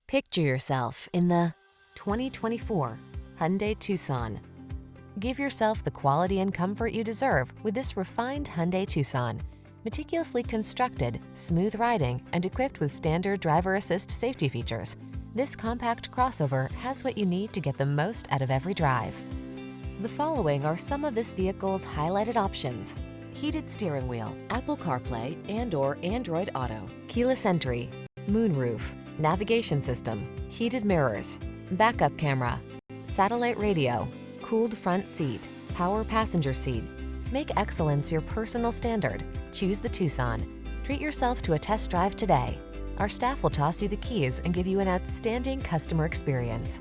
Picture yourself in the 2024 Hyundai Tucson. Give yourself the quality and comfort you deserve with this refined Hyundai Tucson. Meticulously constructed, smooth riding, and equipped with standard driver assist safety features, this compact crossover has what you need to get the most out of every drive. The following are some of this vehicle's highlighted options: heated steering wheel, Apple CarPlay and/or Android Auto, keyless entry, moonroof, navigation system, heated mirrors, backup camera, satellite radio, cooled front seat, power passenger seat. Make excellence your personal standard. Choose the Tucson. Treat yourself to a test drive today. Our staff will toss you the keys and give you an outstanding customer experience.